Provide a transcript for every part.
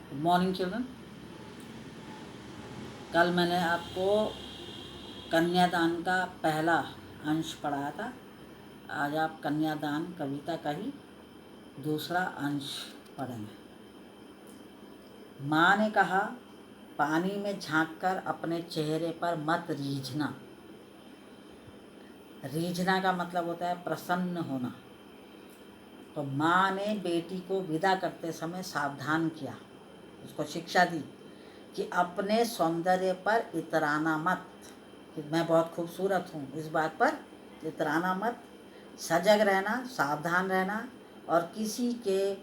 Good morning children. कल मैंने आपको कन्यादान का पहला अंश पढ़ाया था। आज आप कन्यादान कविता का ही दूसरा अंश पढ़ेंगे। माँ ने कहा, पानी में झांककर अपने चेहरे पर मत रीझना। रीझना का मतलब होता है प्रसन्न होना। तो माँ ने बेटी को विदा करते समय सावधान किया, उसको शिक्षा दी कि अपने सौंदर्य पर इतराना मत, कि मैं बहुत खूबसूरत हूँ, इस बात पर इतराना मत। सजग रहना, सावधान रहना और किसी के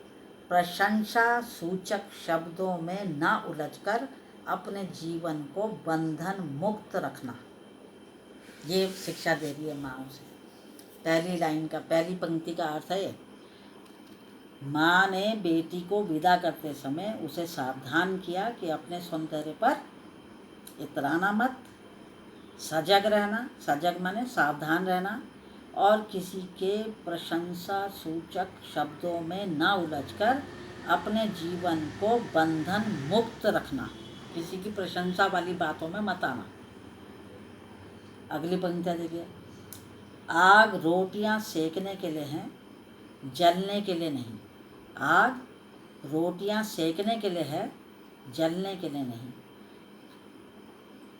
प्रशंसा सूचक शब्दों में न उलझकर अपने जीवन को बंधन मुक्त रखना। ये शिक्षा दे रही है माँ उसे। पहली लाइन का, पहली पंक्ति का अर्थ है, माँ ने बेटी को विदा करते समय उसे सावधान किया कि अपने सौंदर्य पर इतराना मत, सजग रहना, सजग माने सावधान रहना, और किसी के प्रशंसा सूचक शब्दों में न उलझकर अपने जीवन को बंधन मुक्त रखना। किसी की प्रशंसा वाली बातों में मत आना। अगली पंक्ति देखिए, आग रोटियां सेकने के लिए है, जलने के लिए नहीं। आग रोटियां सेकने के लिए है, जलने के लिए नहीं।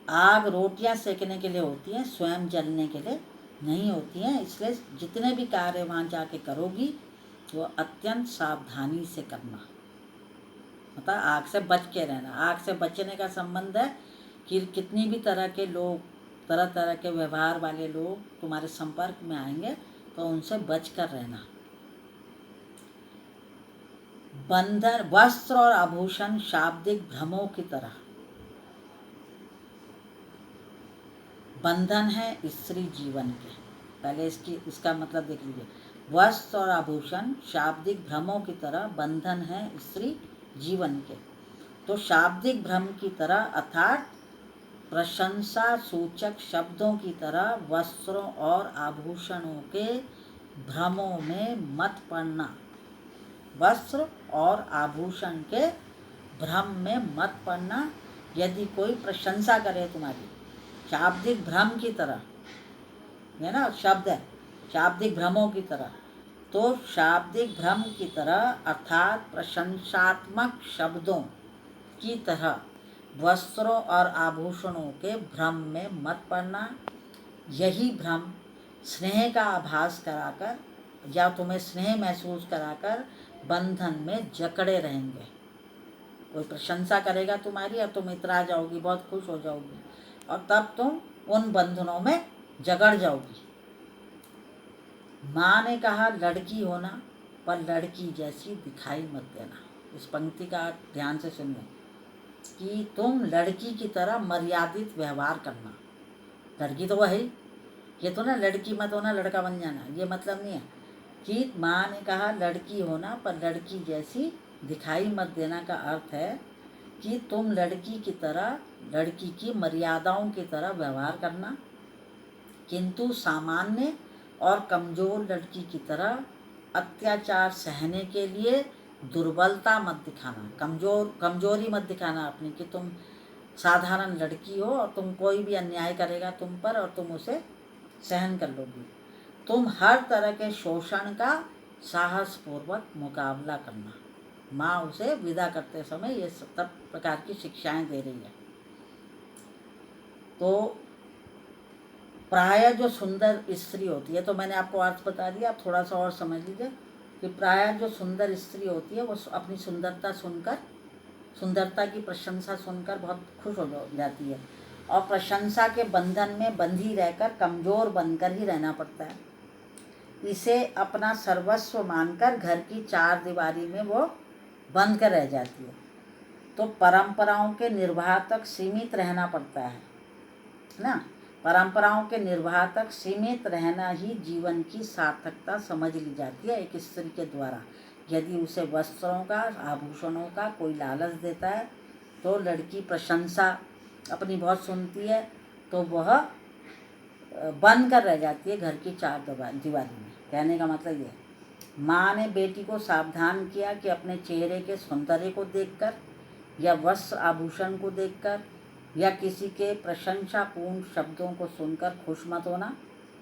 आग रोटियां सेकने के लिए होती है, स्वयं जलने के लिए नहीं होती हैं। इसलिए जितने भी कार्य वहाँ जाके करोगी वो अत्यंत सावधानी से करना। मतलब आग से बच के रहना। आग से बचने का संबंध है कि कितनी भी तरह के लोग, तरह तरह के व्यवहार वाले लोग तुम्हारे संपर्क में आएंगे तो उनसे बच कर रहना। बंधन, वस्त्र और आभूषण शाब्दिक भ्रमों की तरह। बंधन है स्त्री जीवन के। पहले इसका मतलब देख लीजिए। वस्त्र और आभूषण शाब्दिक भ्रमों की तरह बंधन है स्त्री जीवन के। तो शाब्दिक भ्रम की तरह अर्थात प्रशंसा सूचक शब्दों की तरह वस्त्रों और आभूषणों के भ्रमों में मत पड़ना। वस्त्र और आभूषण के भ्रम में मत पड़ना। यदि कोई प्रशंसा करे तुम्हारी, शाब्दिक भ्रम की तरह है ना, शब्द है शाब्दिक भ्रमों की तरह, तो शाब्दिक भ्रम की तरह अर्थात प्रशंसात्मक शब्दों की तरह वस्त्रों और आभूषणों के भ्रम में मत पड़ना। यही भ्रम स्नेह का आभास कराकर या तुम्हें स्नेह महसूस कराकर बंधन में जकड़े रहेंगे। कोई प्रशंसा करेगा तुम्हारी और तुम इतरा जाओगी, बहुत खुश हो जाओगी, और तब तुम उन बंधनों में जकड़ जाओगी। माँ ने कहा, लड़की होना पर लड़की जैसी दिखाई मत देना। इस पंक्ति का ध्यान से सुनिए कि तुम लड़की की तरह मर्यादित व्यवहार करना। लड़की तो वही, ये तो ना लड़की मत होना लड़का बन जाना, ये मतलब नहीं है। कि माँ ने कहा लड़की होना पर लड़की जैसी दिखाई मत देना का अर्थ है कि तुम लड़की की तरह, लड़की की मर्यादाओं की तरह व्यवहार करना, किंतु सामान्य और कमज़ोर लड़की की तरह अत्याचार सहने के लिए दुर्बलता मत दिखाना। कमजोरी मत दिखाना अपनी, कि तुम साधारण लड़की हो और तुम कोई भी अन्याय करेगा तुम पर और तुम उसे सहन कर लोगी। तुम हर तरह के शोषण का साहसपूर्वक मुकाबला करना। माँ उसे विदा करते समय ये सब प्रकार की शिक्षाएं दे रही है। तो प्रायः जो सुंदर स्त्री होती है, तो मैंने आपको अर्थ बता दिया, आप थोड़ा सा और समझ लीजिए कि प्रायः जो सुंदर स्त्री होती है वो अपनी सुंदरता सुनकर, सुंदरता की प्रशंसा सुनकर बहुत खुश हो जाती है, और प्रशंसा के बंधन में बंधी रहकर कमज़ोर बनकर ही रहना पड़ता है। इसे अपना सर्वस्व मानकर घर की चार दीवारी में वो बंद कर रह जाती है। तो परंपराओं के निर्वाह तक सीमित रहना पड़ता है ना। परंपराओं के निर्वाह तक सीमित रहना ही जीवन की सार्थकता समझ ली जाती है एक स्त्री के द्वारा। यदि उसे वस्त्रों का, आभूषणों का कोई लालच देता है तो लड़की प्रशंसा अपनी बहुत सुनती है तो वह बंद कर रह जाती है घर की चार दीवारी में। कहने का मतलब ये है, माँ ने बेटी को सावधान किया कि अपने चेहरे के सौंदर्य को देखकर या वस्त्र आभूषण को देखकर या किसी के प्रशंसापूर्ण शब्दों को सुनकर खुश मत होना,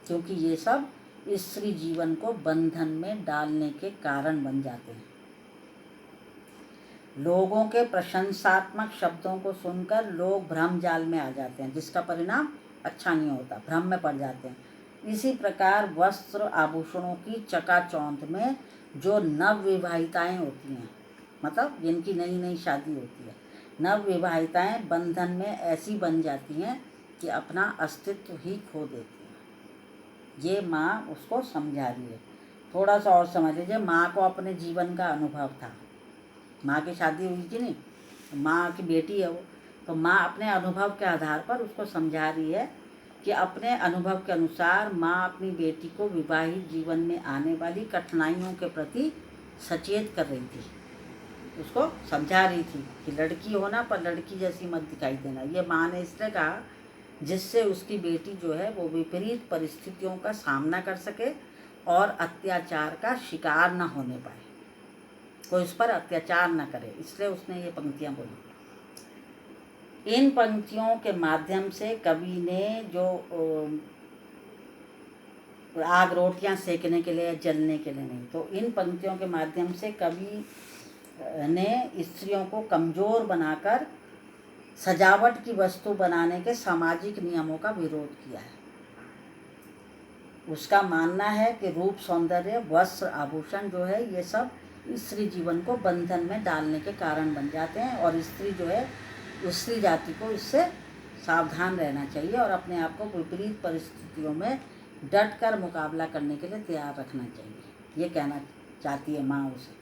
क्योंकि ये सब स्त्री जीवन को बंधन में डालने के कारण बन जाते हैं। लोगों के प्रशंसात्मक शब्दों को सुनकर लोग भ्रम जाल में आ जाते हैं, जिसका परिणाम अच्छा नहीं होता, भ्रम में पड़ जाते हैं। इसी प्रकार वस्त्र आभूषणों की चकाचौंध में जो नवविवाहिताएं होती हैं, मतलब जिनकी नई नई शादी होती है, नवविवाहिताएं बंधन में ऐसी बन जाती हैं कि अपना अस्तित्व ही खो देती हैं। ये माँ उसको समझा रही है। थोड़ा सा और समझ लीजिए। माँ को अपने जीवन का अनुभव था, माँ की शादी हुई थी नहीं, माँ की बेटी है वो, तो माँ अपने अनुभव के आधार पर उसको समझा रही है कि अपने अनुभव के अनुसार माँ अपनी बेटी को विवाहित जीवन में आने वाली कठिनाइयों के प्रति सचेत कर रही थी, उसको समझा रही थी कि लड़की होना पर लड़की जैसी मत दिखाई देना। ये माँ ने इसलिए कहा जिससे उसकी बेटी जो है वो विपरीत परिस्थितियों का सामना कर सके और अत्याचार का शिकार न होने पाए, कोई उस पर अत्याचार न करे, इसलिए उसने ये पंक्तियाँ बोली। इन पंक्तियों के माध्यम से कवि ने जो आग रोटियां सेकने के लिए, जलने के लिए नहीं, तो इन पंक्तियों के माध्यम से कवि ने स्त्रियों को कमज़ोर बनाकर सजावट की वस्तु बनाने के सामाजिक नियमों का विरोध किया है। उसका मानना है कि रूप, सौंदर्य, वस्त्र, आभूषण जो है ये सब स्त्री जीवन को बंधन में डालने के कारण बन जाते हैं, और स्त्री जो है, स्त्री जाति को इससे सावधान रहना चाहिए और अपने आप को विपरीत परिस्थितियों में डट कर मुकाबला करने के लिए तैयार रखना चाहिए। ये कहना चाहती है माँ उसे।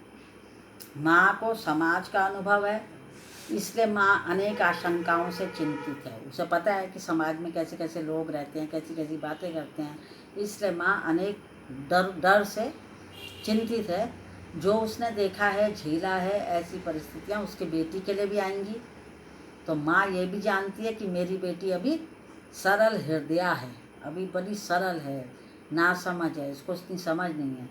माँ को समाज का अनुभव है, इसलिए माँ अनेक आशंकाओं से चिंतित है। उसे पता है कि समाज में कैसे कैसे लोग रहते हैं, कैसी कैसी बातें करते हैं, इसलिए माँ अनेक डर से चिंतित है। जो उसने देखा है, झेला है, ऐसी परिस्थितियाँ उसकी बेटी के लिए भी आएंगी। तो माँ ये भी जानती है कि मेरी बेटी अभी सरल हृदया है, अभी बड़ी सरल है, ना समझ है, इसको इतनी समझ नहीं है,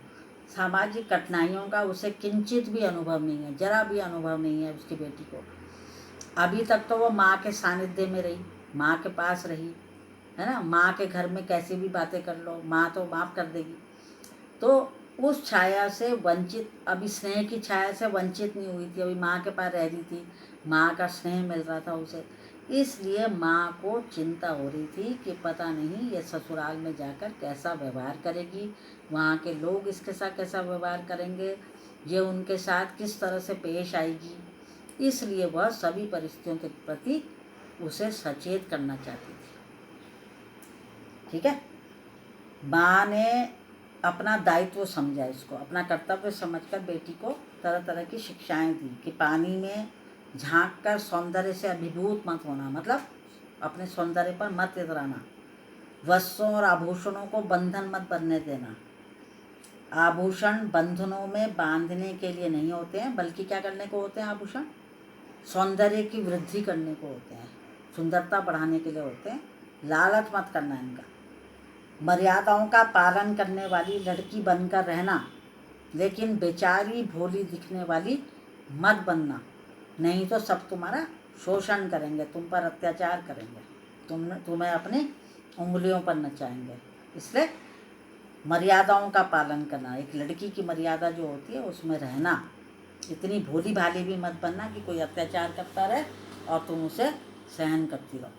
सामाजिक कठिनाइयों का उसे किंचित भी अनुभव नहीं है, जरा भी अनुभव नहीं है उसकी बेटी को। अभी तक तो वो माँ के सानिध्य में रही, माँ के पास रही, है ना, माँ के घर में कैसी भी बातें कर लो, माँ तो माफ़ कर देगी। तो उस छाया से वंचित, अभी स्नेह की छाया से वंचित नहीं हुई थी, अभी माँ के पास रह रही थी, माँ का स्नेह मिल रहा था उसे, इसलिए माँ को चिंता हो रही थी कि पता नहीं ये ससुराल में जाकर कैसा व्यवहार करेगी, वहाँ के लोग इसके साथ कैसा व्यवहार करेंगे, ये उनके साथ किस तरह से पेश आएगी। इसलिए वह सभी परिस्थितियों के प्रति उसे सचेत करना चाहती थी। ठीक है, माँ ने अपना दायित्व समझा, इसको अपना कर्तव्य समझकर बेटी को तरह तरह की शिक्षाएं दी कि पानी में झांककर सौंदर्य से अभिभूत मत होना, मतलब अपने सौंदर्य पर मत इतराना, वस्त्रों और आभूषणों को बंधन मत बनने देना। आभूषण बंधनों में बांधने के लिए नहीं होते हैं, बल्कि क्या करने को होते हैं? आभूषण सौंदर्य की वृद्धि करने को होते हैं, सुंदरता बढ़ाने के लिए होते हैं। लालच मत करना इनका। मर्यादाओं का पालन करने वाली लड़की बनकर रहना, लेकिन बेचारी भोली दिखने वाली मत बनना, नहीं तो सब तुम्हारा शोषण करेंगे, तुम पर अत्याचार करेंगे, तुम्हें अपनी उंगलियों पर नचाएंगे। इसलिए मर्यादाओं का पालन करना, एक लड़की की मर्यादा जो होती है उसमें रहना, इतनी भोली भाली भी मत बनना कि कोई अत्याचार करता रहे और तुम उसे सहन करती रहो।